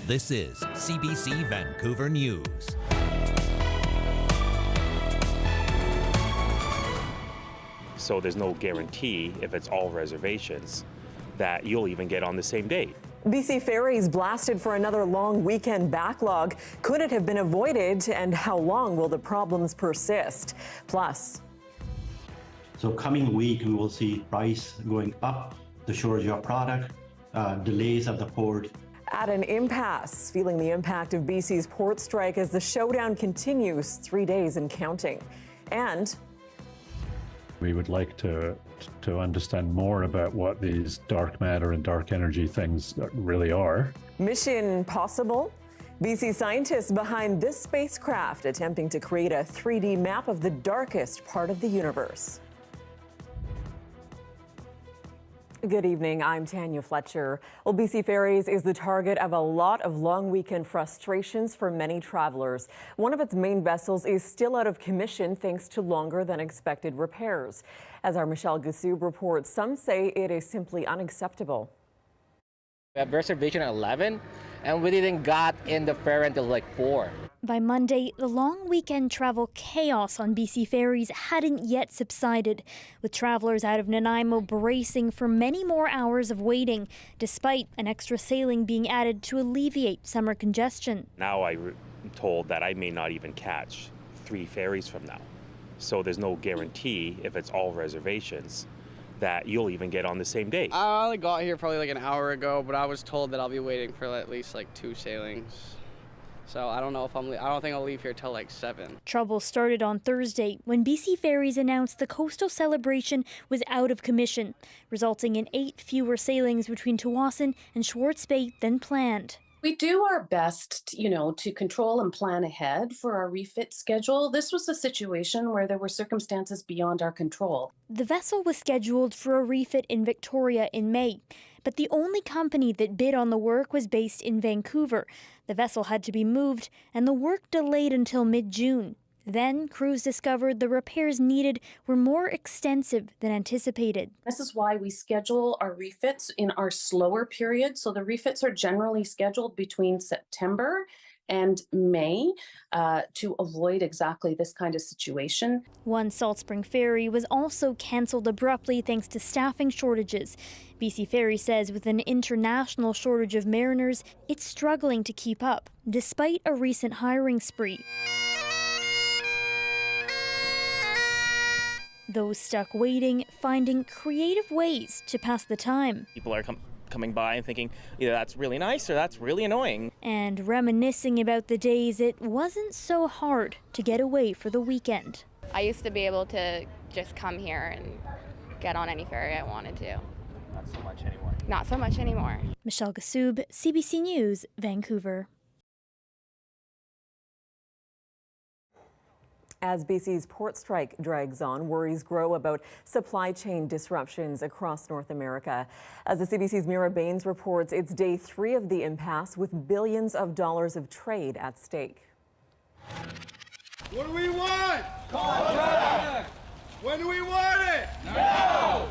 This is CBC Vancouver News. So there's no guarantee, if it's all reservations, that you'll even get on the same date. BC Ferries blasted for another long weekend backlog. Could it have been avoided, and how long will the problems persist? Plus, so coming week, we will see price going up, the shortage of product, delays at the port. at an impasse, feeling the impact of BC's port strike as the showdown continues 3 days and counting. And we would like to understand more about what these dark matter and dark energy things really are. mission possible? BC scientists behind this spacecraft attempting to create a 3D map of the darkest part of the universe. Good evening, I'm Tanya Fletcher. Well, BC Ferries is the target of a lot of long weekend frustrations for many travelers. One of its main vessels is still out of commission thanks to longer than expected repairs. As our Michelle Gassoub reports, some say it is simply unacceptable. We have reservation at 11 and we didn't got in the ferry until like 4. By Monday, the long weekend travel chaos on BC Ferries hadn't yet subsided, with travelers out of Nanaimo bracing for many more hours of waiting, despite an extra sailing being added to alleviate summer congestion. Now I'm told that I may not even catch 3 ferries from now. So there's no guarantee, if it's all reservations, that you'll even get on the same date. I only got here probably like an hour ago, but I was told that I'll be waiting for at least like 2 sailings. So I don't know if I don't think I'll leave here till like 7. Trouble started on Thursday when BC Ferries announced the coastal celebration was out of commission, resulting in 8 fewer sailings between Tawasin and Schwartz Bay than planned. We do our best, to control and plan ahead for our refit schedule. This was a situation where there were circumstances beyond our control. The vessel was scheduled for a refit in Victoria in May, but the only company that bid on the work was based in Vancouver. The vessel had to be moved and the work delayed until mid-June. Then, crews discovered the repairs needed were more extensive than anticipated. This is why we schedule our refits in our slower period. So the refits are generally scheduled between September and May to avoid exactly this kind of situation. One Salt Spring ferry was also cancelled abruptly thanks to staffing shortages. BC Ferry says with an international shortage of mariners, it's struggling to keep up, despite a recent hiring spree. Those stuck waiting, finding creative ways to pass the time. People are coming by and thinking either that's really nice or that's really annoying. And reminiscing about the days it wasn't so hard to get away for the weekend. I used to be able to just come here and get on any ferry I wanted to. Not so much anymore. Not so much anymore. Michelle Gassoub, CBC News, Vancouver. As BC's port strike drags on, worries grow about supply chain disruptions across North America. As the CBC's Mira Baines reports, it's day 3 of the impasse with billions of dollars of trade at stake. What do we want? Contract! When do we want it? Now!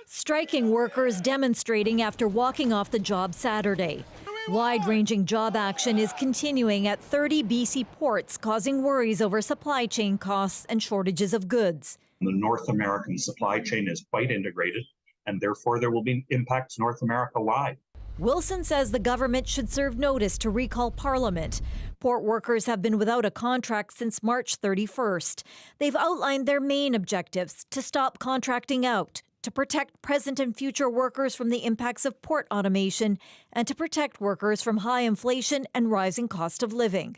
Striking workers demonstrating after walking off the job Saturday. Wide-ranging job action is continuing at 30 BC ports, causing worries over supply chain costs and shortages of goods. The North American supply chain is quite integrated, and therefore there will be impacts North America-wide. Wilson says the government should serve notice to recall Parliament. Port workers have been without a contract since March 31st. They've outlined their main objectives: to stop contracting out, to protect present and future workers from the impacts of port automation, and to protect workers from high inflation and rising cost of living.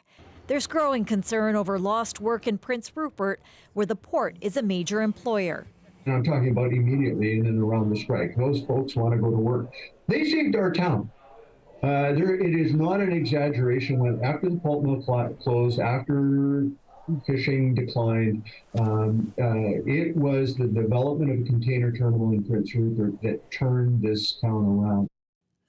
There's growing concern over lost work in Prince Rupert, where the port is a major employer. And I'm talking about immediately in and around the strike. Those folks want to go to work. They saved our town. It is not an exaggeration when after the pulp mill closed, after fishing declined, it was the development of a container terminal in Prince Rupert that turned this town around.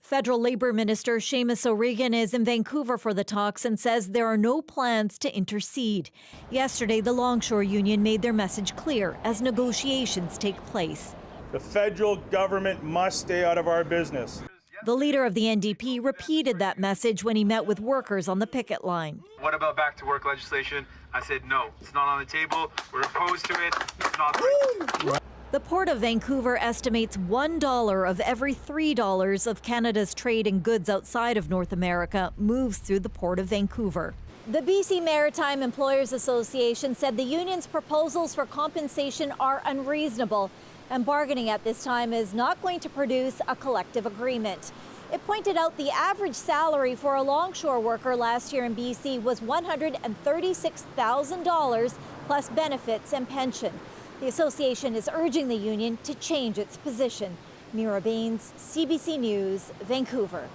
Federal Labor Minister Seamus O'Regan is in Vancouver for the talks and says there are no plans to intercede. Yesterday, the Longshore Union made their message clear as negotiations take place. The federal government must stay out of our business. The leader of the NDP repeated that message when he met with workers on the picket line. What about back to work legislation? I said no, it's not on the table. We're opposed to it. It's not right. The Port of Vancouver estimates $1 of every $3 of Canada's trade in goods outside of North America moves through the Port of Vancouver. The BC Maritime Employers Association said the union's proposals for compensation are unreasonable, and bargaining at this time is not going to produce a collective agreement. It pointed out the average salary for a longshore worker last year in BC was $136,000 plus benefits and pension. The association is urging the union to change its position. Mira Baines, CBC News, Vancouver.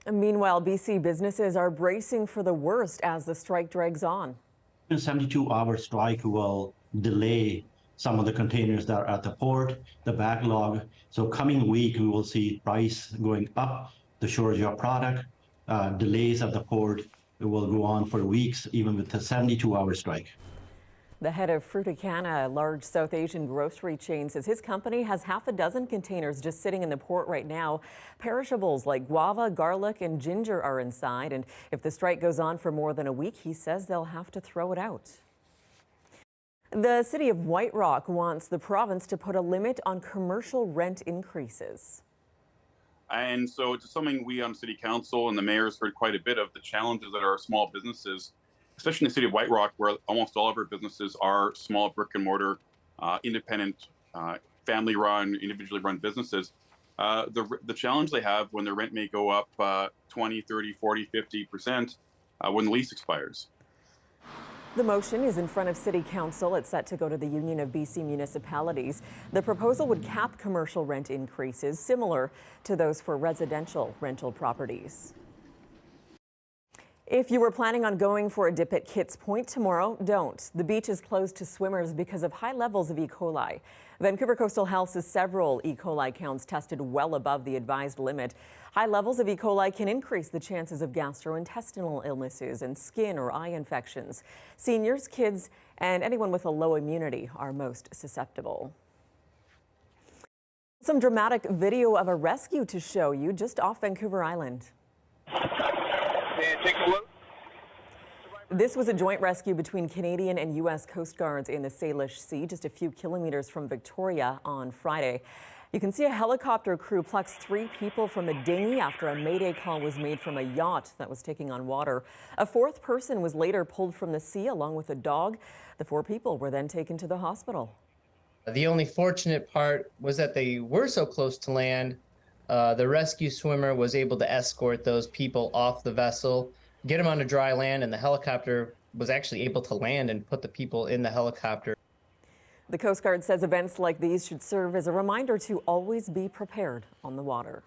Meanwhile, BC businesses are bracing for the worst as the strike drags on. A 72-hour strike will delay some of the containers that are at the port, the backlog. So coming week, we will see price going up, the shortage of product, delays at the port. It will go on for weeks, even with the 72-hour strike. The head of Fruticana, a large South Asian grocery chain, says his company has half a dozen containers just sitting in the port right now. Perishables like guava, garlic, and ginger are inside. And if the strike goes on for more than a week, he says they'll have to throw it out. The city of White Rock wants the province to put a limit on commercial rent increases. And so it's something we on City Council and the mayor's heard quite a bit of, the challenges that our small businesses, especially in the city of White Rock, where almost all of our businesses are small brick and mortar, independent, family run, individually run businesses. The challenge they have when their rent may go up 20, 30, 40, 50% when the lease expires. The motion is in front of City Council. It's set to go to the Union of BC Municipalities. The proposal would cap commercial rent increases similar to those for residential rental properties. If you were planning on going for a dip at Kitts Point tomorrow, don't. The beach is closed to swimmers because of high levels of E. coli. Vancouver Coastal Health says several E. coli counts tested well above the advised limit. High levels of E. coli can increase the chances of gastrointestinal illnesses and skin or eye infections. Seniors, kids, and anyone with a low immunity are most susceptible. Some dramatic video of a rescue to show you just off Vancouver Island. Take a look. This was a joint rescue between Canadian and U.S. Coast Guards in the Salish Sea, just a few kilometers from Victoria on Friday. You can see a helicopter crew plucks 3 people from a dinghy after a mayday call was made from a yacht that was taking on water. A 4th person was later pulled from the sea along with a dog. The 4 people were then taken to the hospital. The only fortunate part was that they were so close to land. The rescue swimmer was able to escort those people off the vessel, get them onto dry land, and the helicopter was actually able to land and put the people in the helicopter. The Coast Guard says events like these should serve as a reminder to always be prepared on the water.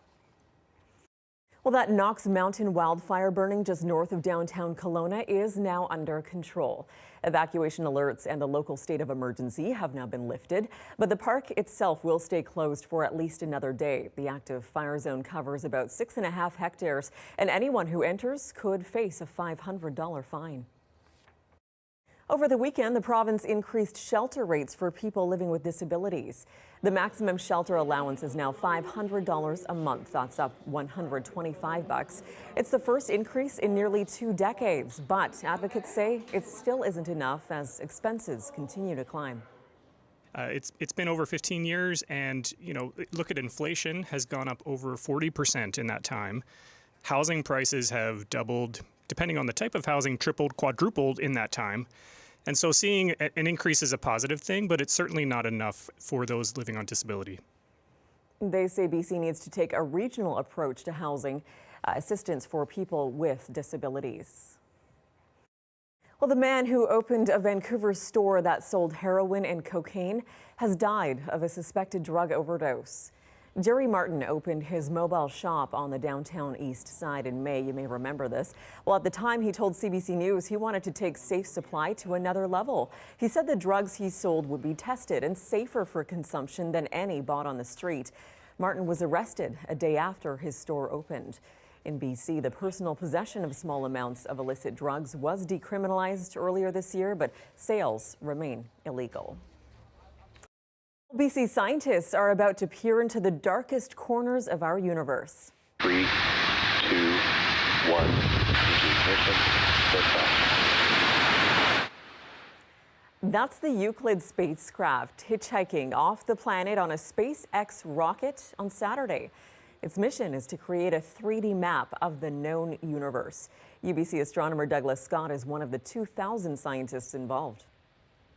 Well, that Knox Mountain wildfire burning just north of downtown Kelowna is now under control. Evacuation alerts and the local state of emergency have now been lifted, but the park itself will stay closed for at least another day. The active fire zone covers about 6.5 hectares, and anyone who enters could face a $500 fine. Over the weekend, the province increased shelter rates for people living with disabilities. The maximum shelter allowance is now $500 a month. That's up $125. It's the first increase in nearly 2 decades, but advocates say it still isn't enough as expenses continue to climb. It's been over 15 years, and look at inflation has gone up over 40% in that time. Housing prices have doubled, depending on the type of housing, tripled, quadrupled in that time. And so seeing an increase is a positive thing, but it's certainly not enough for those living on disability. They say BC needs to take a regional approach to housing assistance for people with disabilities. Well, the man who opened a Vancouver store that sold heroin and cocaine has died of a suspected drug overdose. Jerry Martin opened his mobile shop on the downtown east side in May. You may remember this. Well, at the time, he told CBC News he wanted to take safe supply to another level. He said the drugs he sold would be tested and safer for consumption than any bought on the street. Martin was arrested a day after his store opened. In BC, the personal possession of small amounts of illicit drugs was decriminalized earlier this year, but sales remain illegal. BC scientists are about to peer into the darkest corners of our universe. 3, 2, 1. Ignition. Liftoff. That's the Euclid spacecraft hitchhiking off the planet on a SpaceX rocket on Saturday. Its mission is to create a 3D map of the known universe. UBC astronomer Douglas Scott is one of the 2,000 scientists involved.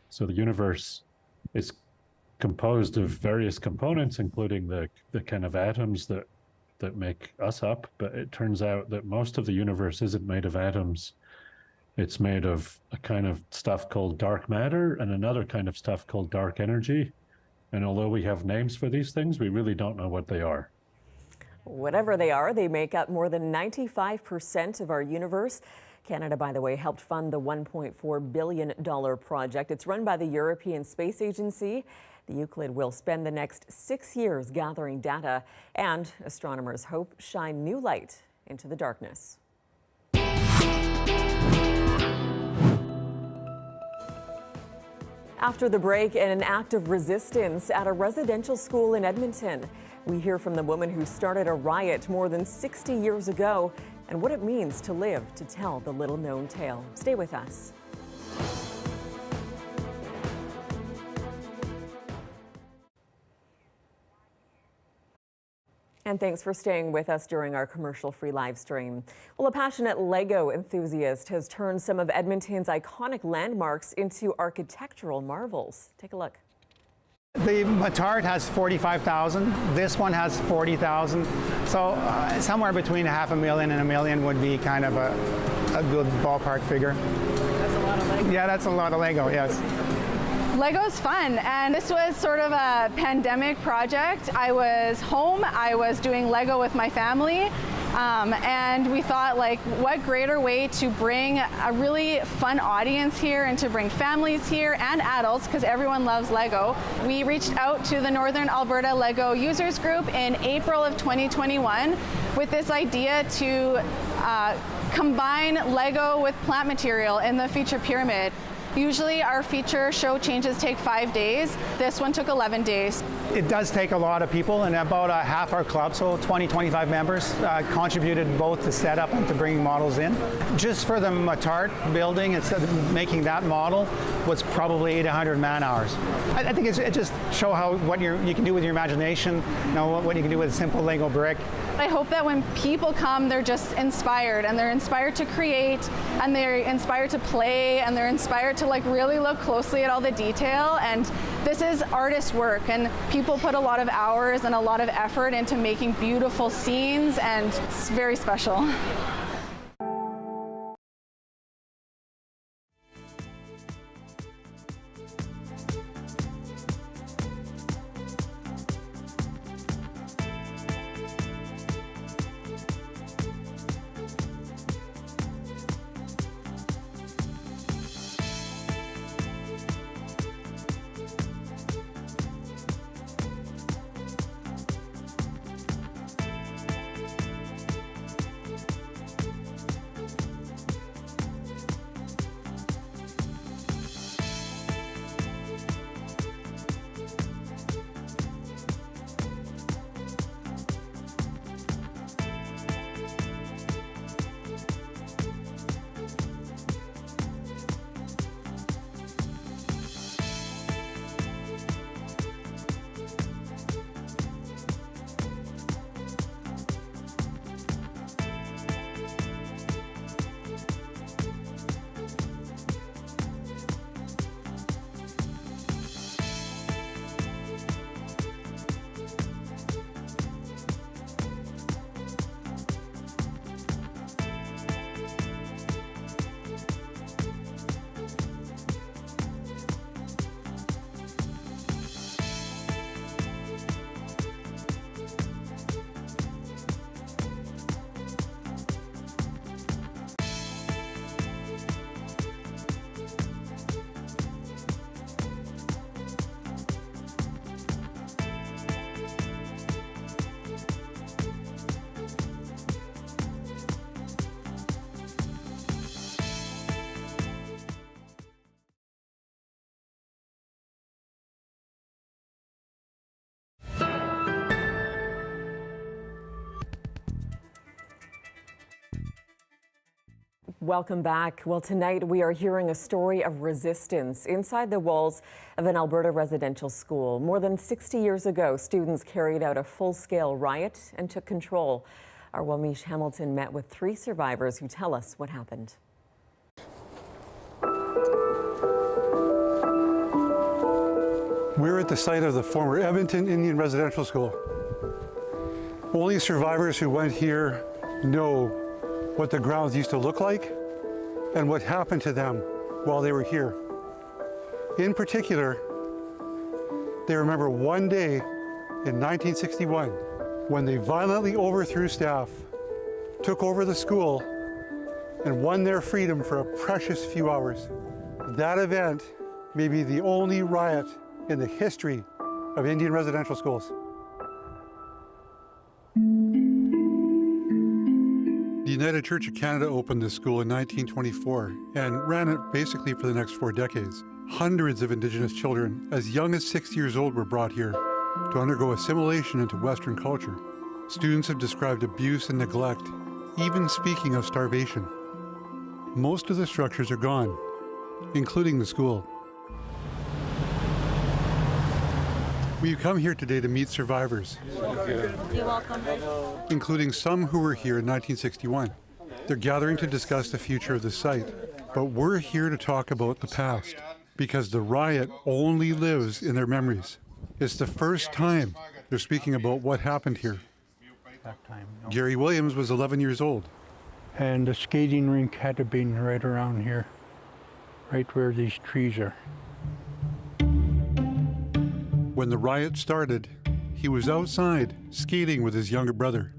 So the universe is composed of various components, including the kind of atoms that make us up. But it turns out that most of the universe isn't made of atoms. It's made of a kind of stuff called dark matter and another kind of stuff called dark energy. And although we have names for these things, we really don't know what they are. Whatever they are, they make up more than 95% of our universe. Canada, by the way, helped fund the $1.4 billion project. It's run by the European Space Agency. The Euclid will spend the next 6 years gathering data, and astronomers hope shine new light into the darkness. After the break, an act of resistance at a residential school in Edmonton. We hear from the woman who started a riot more than 60 years ago and what it means to live to tell the little-known tale. Stay with us. And thanks for staying with us during our commercial-free live stream. Well, a passionate Lego enthusiast has turned some of Edmonton's iconic landmarks into architectural marvels. Take a look. The Matart has 45,000. This one has 40,000. So somewhere between $500,000 and $1 million would be kind of a good ballpark figure. That's a lot of Lego. Yeah, that's a lot of Lego, yes. Lego's fun, and this was sort of a pandemic project. I was home, I was doing Lego with my family, and we thought, like, what greater way to bring a really fun audience here and to bring families here and adults, because everyone loves Lego. We reached out to the Northern Alberta Lego Users Group in April of 2021 with this idea to combine Lego with plant material in the feature pyramid. Usually our feature show changes take 5 days. This one took 11 days. It does take a lot of people, and about half our club, so 20-25 members, contributed both to set up and to bring models in. Just for the Matart building, instead of making that model, was probably 800 man hours. I think it just show what you can do with your imagination, what you can do with a simple Lego brick. I hope that when people come, they're just inspired, and they're inspired to create, and they're inspired to play, and they're inspired to really look closely at all the detail. And this is artist work, and people put a lot of hours and a lot of effort into making beautiful scenes, and it's very special. Welcome back. Well, tonight we are hearing a story of resistance inside the walls of an Alberta residential school. More than 60 years ago, students carried out a full-scale riot and took control. Our Wamish Hamilton met with 3 survivors who tell us what happened. We're at the site of the former Edmonton Indian Residential School. Only survivors who went here know what the grounds used to look like and what happened to them while they were here. In particular, they remember one day in 1961 when they violently overthrew staff, took over the school, and won their freedom for a precious few hours. That event may be the only riot in the history of Indian residential schools. The United Church of Canada opened this school in 1924 and ran it basically for the next 4 decades. Hundreds of Indigenous children as young as 6 years old were brought here to undergo assimilation into Western culture. Students have described abuse and neglect, even speaking of starvation. Most of the structures are gone, including the school. We've come here today to meet survivors. You're welcome. Including some who were here in 1961. They're gathering to discuss the future of the site, but we're here to talk about the past, because the riot only lives in their memories. It's the first time they're speaking about what happened here. Gary Williams was 11 years old. And the skating rink had to be right around here, right where these trees are. When the riot started, he was outside skating with his younger brother.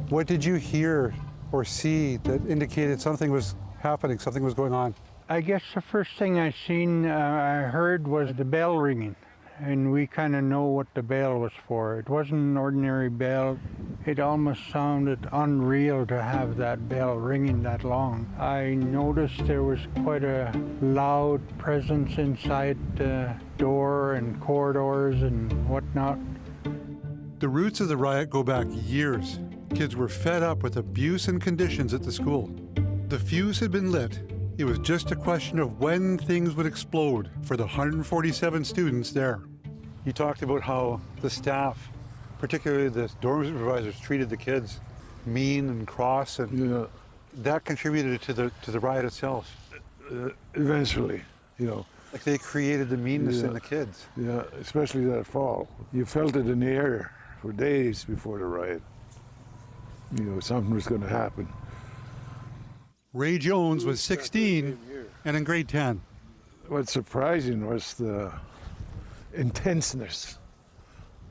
What did you hear or see that indicated something was happening, something was going on? I guess the first thing I heard was the bell ringing, and we kind of know what the bell was for. It wasn't an ordinary bell. It almost sounded unreal to have that bell ringing that long. I noticed there was quite a loud presence inside the door and corridors and whatnot. The roots of the riot go back years. Kids were fed up with abuse and conditions at the school. The fuse had been lit. It was just a question of when things would explode for the 147 students there. You talked about how the staff, particularly the dorm supervisors, treated the kids mean and cross, and that contributed to the riot itself. Eventually, you know. Like they created the meanness in the kids. Yeah, especially that fall. You felt it in the air for days before the riot. You know, something was going to happen. Ray Jones was 16 and in grade 10. What's surprising was the intenseness,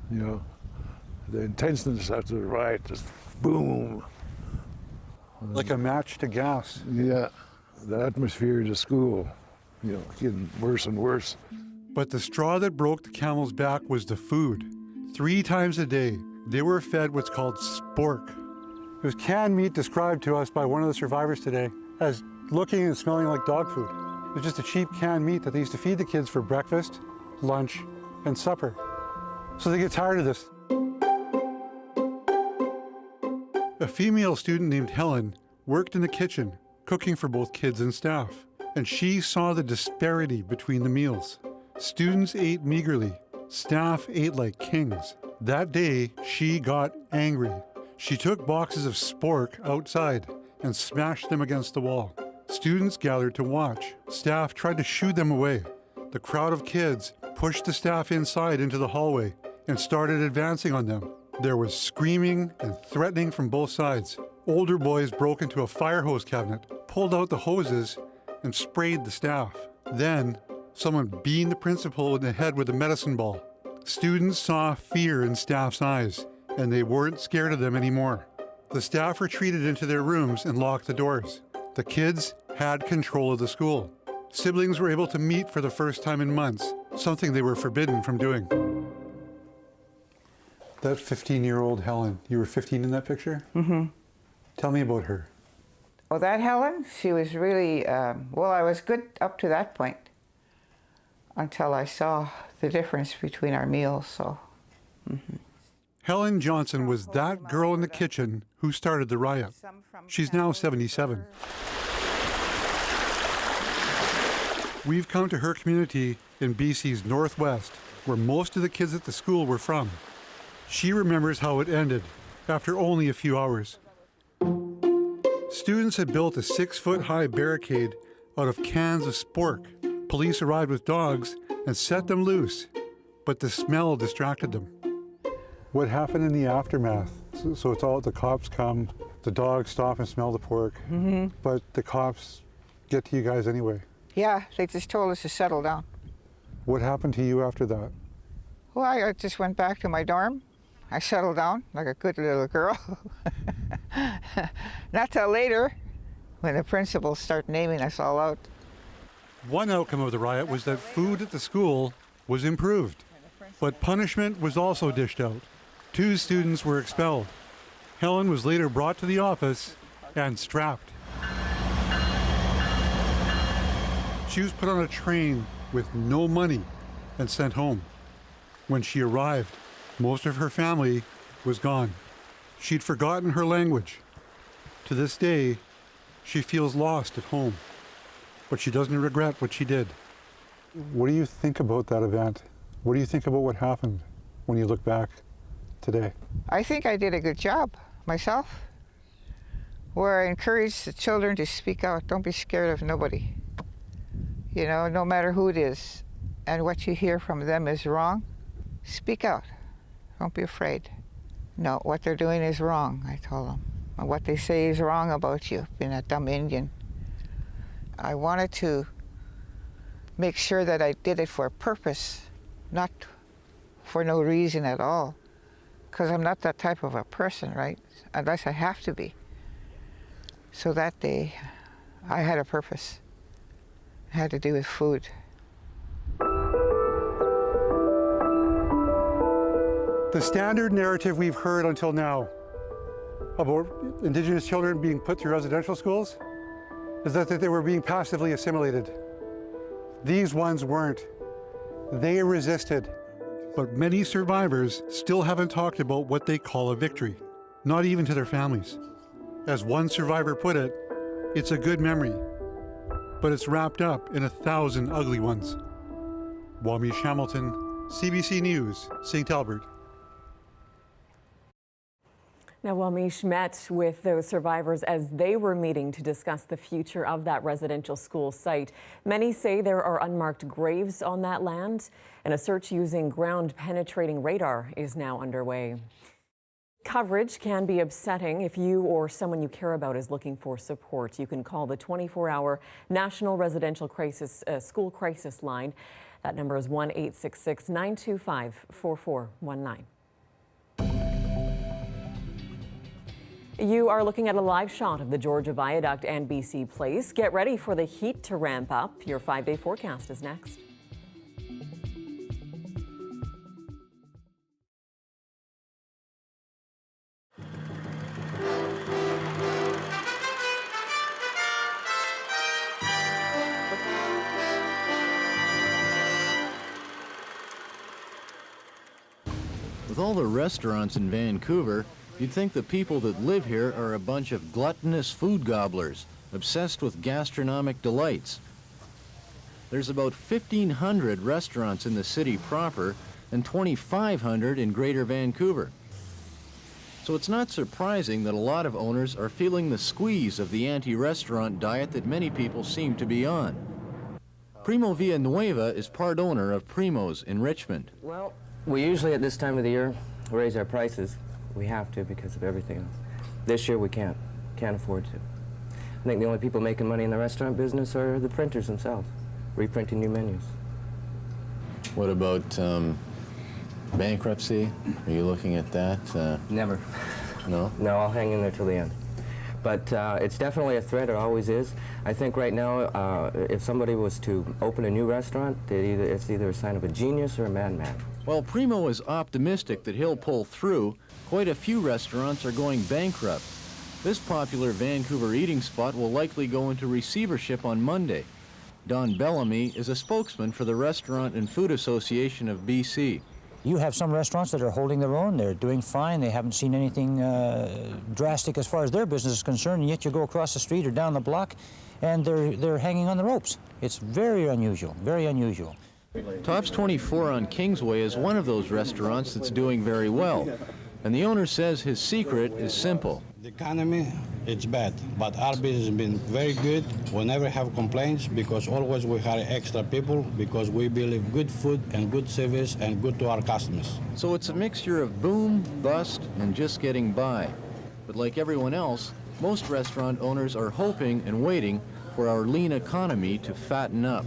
you know, the intenseness after the riot, just boom. Like a match to gas. Yeah, the atmosphere of the school, you know, getting worse and worse. But the straw that broke the camel's back was the food. 3 times a day, they were fed what's called spork. It was canned meat described to us by one of the survivors today as looking and smelling like dog food. It was just a cheap canned meat that they used to feed the kids for breakfast, lunch, and supper. So they get tired of this. A female student named Helen worked in the kitchen, cooking for both kids and staff, and she saw the disparity between the meals. Students ate meagerly, staff ate like kings. That day, she got angry. She took boxes of spork outside and smashed them against the wall. Students gathered to watch. Staff tried to shoo them away. The crowd of kids pushed the staff inside into the hallway and started advancing on them. There was screaming and threatening from both sides. Older boys broke into a fire hose cabinet, pulled out the hoses, and sprayed the staff. Then, someone beat the principal in the head with a medicine ball. Students saw fear in staff's eyes, and they weren't scared of them anymore. The staff retreated into their rooms and locked the doors. The kids had control of the school. Siblings were able to meet for the first time in months, something they were forbidden from doing. That 15-year-old Helen, you were 15 in that picture? Mm-hmm. Tell me about her. Well, that Helen, she was really, well, I was good up to that point until I saw the difference between our meals, so. Mm-hmm. Helen Johnson was that girl in the kitchen who started the riot. She's now 77. We've come to her community in BC's northwest, where most of the kids at the school were from. She remembers how it ended after only a few hours. Students had built a 6-foot-high barricade out of cans of spork. Police arrived with dogs and set them loose, but the smell distracted them. What happened in the aftermath? So it's all the cops come, the dogs stop and smell the pork, but the cops get to you guys anyway. Yeah, they just told us to settle down. What happened to you after that? Well, I just went back to my dorm. I settled down like a good little girl. Not till later, when the principals start naming us all out. One outcome of the riot was that food at the school was improved, but punishment was also dished out. 2 students were expelled. Helen was later brought to the office and strapped. She was put on a train with no money and sent home. When she arrived, most of her family was gone. She'd forgotten her language. To this day, she feels lost at home, but she doesn't regret what she did. What do you think about that event? What do you think about what happened when you look back today? I think I did a good job myself, where I encouraged the children to speak out. Don't be scared of nobody. You know, no matter who it is, and what you hear from them is wrong, speak out. Don't be afraid. No, what they're doing is wrong, I told them. And what they say is wrong about you, being a dumb Indian. I wanted to make sure that I did it for a purpose, not for no reason at all. Because I'm not that type of a person, right? Unless I have to be. So that day, I had a purpose. It had to do with food. The standard narrative we've heard until now about Indigenous children being put through residential schools is that they were being passively assimilated. These ones weren't. They resisted. But many survivors still haven't talked about what they call a victory, not even to their families. As one survivor put it, it's a good memory, but it's wrapped up in 1,000 ugly ones. Wamish Hamilton, CBC News, St. Albert. Now, Wamish met with those survivors as they were meeting to discuss the future of that residential school site. Many say there are unmarked graves on that land, and a search using ground-penetrating radar is now underway. Coverage can be upsetting if you or someone you care about is looking for support. You can call the 24-hour National Residential Crisis School Crisis Line. That number is 1-866-925-4419. You are looking at a live shot of the Georgia Viaduct and BC Place. Get ready for the heat to ramp up. Your 5-day forecast is next. With all the restaurants in Vancouver, you'd think the people that live here are a bunch of gluttonous food gobblers, obsessed with gastronomic delights. There's about 1,500 restaurants in the city proper and 2,500 in Greater Vancouver. So it's not surprising that a lot of owners are feeling the squeeze of the anti-restaurant diet that many people seem to be on. Primo Villanueva is part owner of Primo's in Richmond. Well, we usually at this time of the year raise our prices. We have to because of everything else. This year we can't afford to. I think the only people making money in the restaurant business are the printers themselves, reprinting new menus. What about bankruptcy? Are you looking at that? Never. No? No, I'll hang in there till the end. But it's definitely a threat, it always is. I think right now, if somebody was to open a new restaurant, it's either a sign of a genius or a madman. While Primo is optimistic that he'll pull through, quite a few restaurants are going bankrupt. This popular Vancouver eating spot will likely go into receivership on Monday. Don Bellamy is a spokesman for the Restaurant and Food Association of BC. You have some restaurants that are holding their own, they're doing fine, they haven't seen anything drastic as far as their business is concerned, and yet you go across the street or down the block and they're hanging on the ropes. It's very unusual, very unusual. Tops 24 on Kingsway is one of those restaurants that's doing very well. And the owner says his secret is simple. The economy, it's bad, but our business has been very good. We never have complaints because always we hire extra people because we believe good food and good service and good to our customers. So it's a mixture of boom, bust, and just getting by. But like everyone else, most restaurant owners are hoping and waiting for our lean economy to fatten up.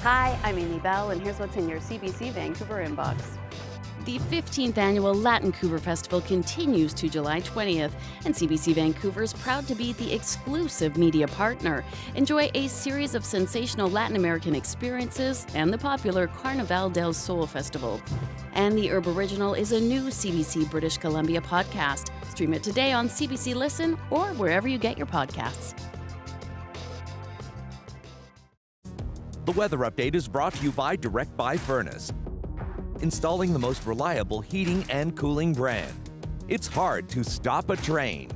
Hi, I'm Amy Bell, and here's what's in your CBC Vancouver inbox. The 15th annual Latincouver Festival continues to July 20th, and CBC Vancouver is proud to be the exclusive media partner. Enjoy a series of sensational Latin American experiences and the popular Carnaval del Sol Festival. And the Herb Original is a new CBC British Columbia podcast. Stream it today on CBC Listen or wherever you get your podcasts. The weather update is brought to you by Direct Buy Furnace, installing the most reliable heating and cooling brand. It's hard to stop a train.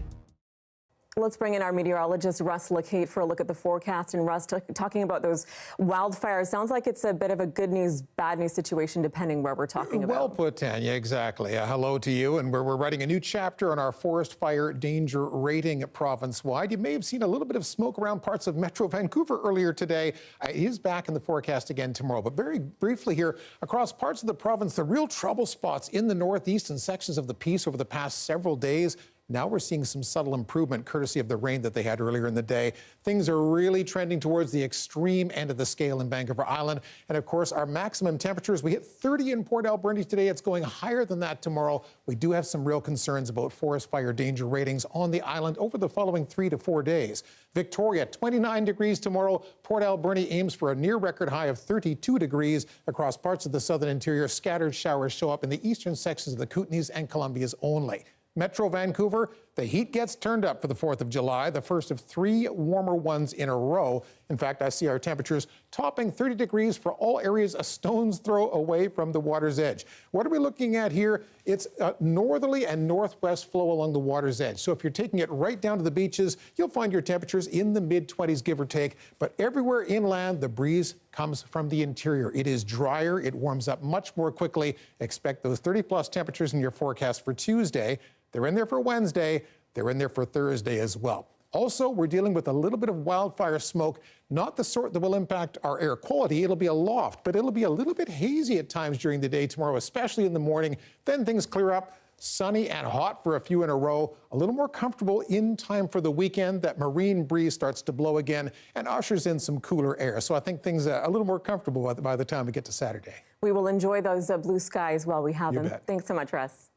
Let's bring in our meteorologist, Russ Lacate, for a look at the forecast. And Russ, talking about those wildfires, sounds like it's a bit of a good news, bad news situation, depending where we're talking about. Well put, Tanya, exactly. Hello to you. And we're writing a new chapter on our forest fire danger rating province-wide. You may have seen a little bit of smoke around parts of Metro Vancouver earlier today. It is back in the forecast again tomorrow. But very briefly here, across parts of the province, the real trouble spots in the northeast and sections of the Peace over the past several days. Now we're seeing some subtle improvement courtesy of the rain that they had earlier in the day. Things are really trending towards the extreme end of the scale in Vancouver Island. And of course, our maximum temperatures, we hit 30 in Port Alberni today. It's going higher than that tomorrow. We do have some real concerns about forest fire danger ratings on the island over the following 3 to 4 days. Victoria, 29 degrees tomorrow. Port Alberni aims for a near record high of 32 degrees across parts of the southern interior. Scattered showers show up in the eastern sections of the Kootenays and Columbias only. Metro Vancouver, the heat gets turned up for the 4th of July, the first of 3 warmer ones in a row. In fact, I see our temperatures topping 30 degrees for all areas a stone's throw away from the water's edge. What are we looking at here? It's a northerly and northwest flow along the water's edge. So if you're taking it right down to the beaches, you'll find your temperatures in the mid-20s, give or take. But everywhere inland, the breeze comes from the interior. It is drier. It warms up much more quickly. Expect those 30-plus temperatures in your forecast for Tuesday. They're in there for Wednesday. They're in there for Thursday as well. Also, we're dealing with a little bit of wildfire smoke, not the sort that will impact our air quality. It'll be aloft, but it'll be a little bit hazy at times during the day tomorrow, especially in the morning. Then things clear up, sunny and hot for a few in a row, a little more comfortable in time for the weekend. That marine breeze starts to blow again and ushers in some cooler air. So I think things are a little more comfortable by the time we get to Saturday. We will enjoy those blue skies while we have them. Bet. Thanks so much, Russ.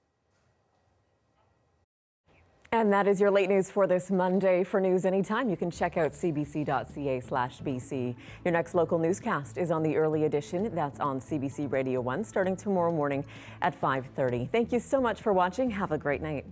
And that is your late news for this Monday. For news anytime, you can check out cbc.ca/BC. Your next local newscast is on the early edition. That's on CBC Radio 1 starting tomorrow morning at 5:30. Thank you so much for watching. Have a great night.